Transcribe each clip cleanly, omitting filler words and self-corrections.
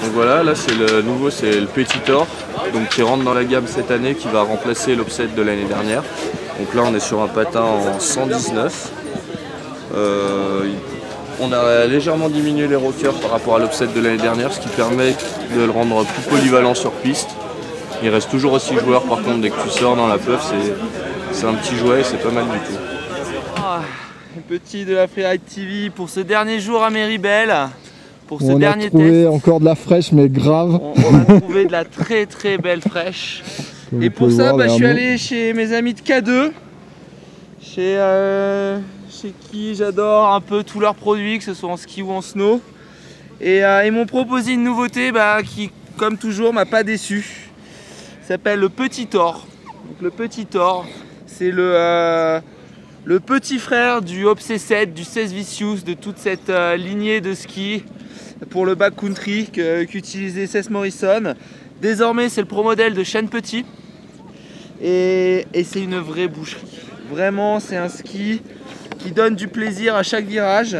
Donc voilà, là c'est le nouveau, c'est le Petit Thor, donc qui rentre dans la gamme cette année, qui va remplacer l'Offset de l'année dernière. Donc là on est sur un patin en 119. On a légèrement diminué les rockers par rapport à l'Offset de l'année dernière, ce qui permet de le rendre plus polyvalent sur piste. Il reste toujours aussi joueur, par contre dès que tu sors dans la puff, c'est un petit jouet, c'est pas mal du tout. Le petit de la Freeride TV pour ce dernier jour à Méribel. Pour ce dernier test. On a trouvé encore de la fraîche, mais grave. On a trouvé de la très belle fraîche. Et pour ça, je suis allé chez mes amis de K2, chez qui j'adore un peu tous leurs produits, que ce soit en ski ou en snow. Et ils m'ont proposé une nouveauté qui, comme toujours, m'a pas déçu. Ça s'appelle le Petit Thor. Donc, le Petit Thor, c'est le petit frère du Obsessed 7, du 16 Vicious, de toute cette lignée de ski pour le backcountry qu'utilisait Seth Morrison. Désormais, c'est le pro modèle de Shane Petit et c'est une vraie boucherie. Vraiment, c'est un ski qui donne du plaisir à chaque virage.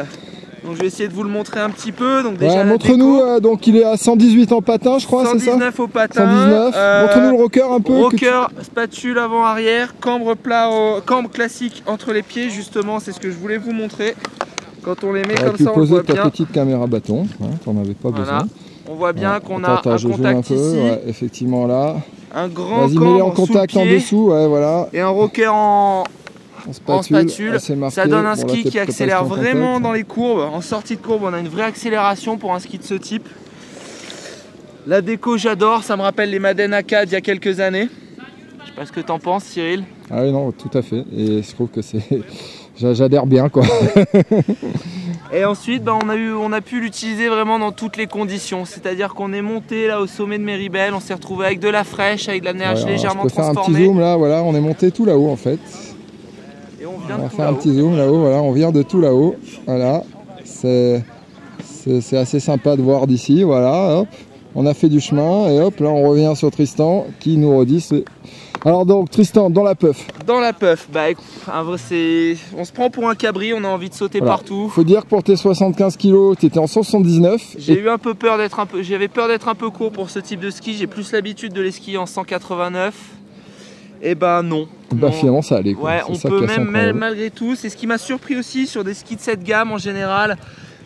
Donc je vais essayer de vous le montrer un petit peu. Donc déjà montre-nous, donc il est à 118 en patin, je crois, c'est ça? 119 au patin. 119. Montre-nous le rocker un peu. Rocker, spatule avant-arrière, cambre plat, cambre classique entre les pieds, justement, c'est ce que je voulais vous montrer. Quand on les met comme ça, on voit bien. Ta petite caméra bâton, hein, t'en avais pas besoin. On voit bien qu'on a un contact ici. Ouais, effectivement là. Un grand cambre mets-les en contact en dessous, ouais, voilà. Et un rocker en spatule. Marqué. Ça donne un ski qui accélère vraiment dans les courbes. En sortie de courbe, on a une vraie accélération pour un ski de ce type. La déco, j'adore. Ça me rappelle les Madden AK d'il y a quelques années. Je sais pas ce que t'en penses, Cyril. Ah oui, non, tout à fait. Et je trouve que c'est... J'adhère bien, quoi. Et ensuite, on a pu l'utiliser vraiment dans toutes les conditions. C'est-à-dire qu'on est monté là au sommet de Méribel, on s'est retrouvé avec de la fraîche, avec de la neige légèrement transformée. Je peux faire un petit zoom là, voilà, on est monté tout là-haut en fait. Et on vient de tout faire un petit zoom là-haut, voilà, on vient de tout là-haut. Voilà, c'est assez sympa de voir d'ici, voilà, hop. On a fait du chemin et hop, là on revient sur Tristan qui nous redit. Alors donc Tristan, dans la puff. Dans la puff, bah écoute, on se prend pour un cabri, on a envie de sauter partout. Faut dire que pour tes 75 kg, tu étais en 179. J'ai eu un peu peur j'avais peur d'être un peu court pour ce type de ski, j'ai plus l'habitude de les skier en 189. Et bah non. Bah finalement ça allait quoi. Ouais, on peut même malgré tout, c'est ce qui m'a surpris aussi sur des skis de cette gamme en général.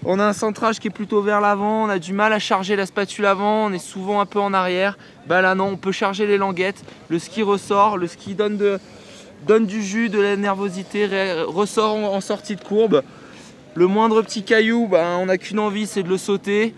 On a un centrage qui est plutôt vers l'avant, on a du mal à charger la spatule avant, on est souvent un peu en arrière. Bah là non, on peut charger les languettes, le ski ressort, le ski donne du jus, de la nervosité, ressort en sortie de courbe. Le moindre petit caillou, bah, on n'a qu'une envie, c'est de le sauter.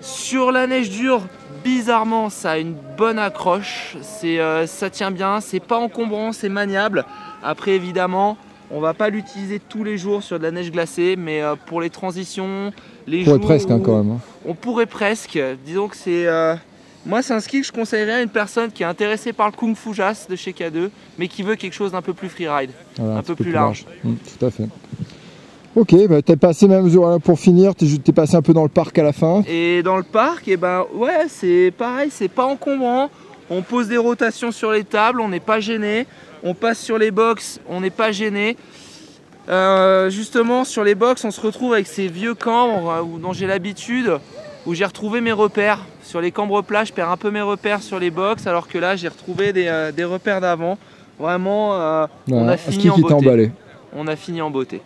Sur la neige dure, bizarrement, ça a une bonne accroche, ça tient bien, c'est pas encombrant, c'est maniable. Après évidemment, on va pas l'utiliser tous les jours sur de la neige glacée, mais pour les transitions, les jours presque quand même. On pourrait presque. Disons que c'est... moi, c'est un ski que je conseillerais à une personne qui est intéressée par le Kung Fu Jas de chez K2, mais qui veut quelque chose d'un peu plus freeride, voilà, un peu plus large. Tout à fait. Ok, bah t'es passé même pour finir, t'es passé un peu dans le parc à la fin. Et dans le parc, et ben ouais, c'est pareil, c'est pas encombrant. On pose des rotations sur les tables, on n'est pas gêné. On passe sur les box, on n'est pas gêné. Justement, sur les box, on se retrouve avec ces vieux cambres dont j'ai l'habitude, où j'ai retrouvé mes repères. Sur les cambres plats, je perds un peu mes repères sur les box, alors que là, j'ai retrouvé des repères d'avant. Vraiment, on a fini en beauté. On a fini en beauté.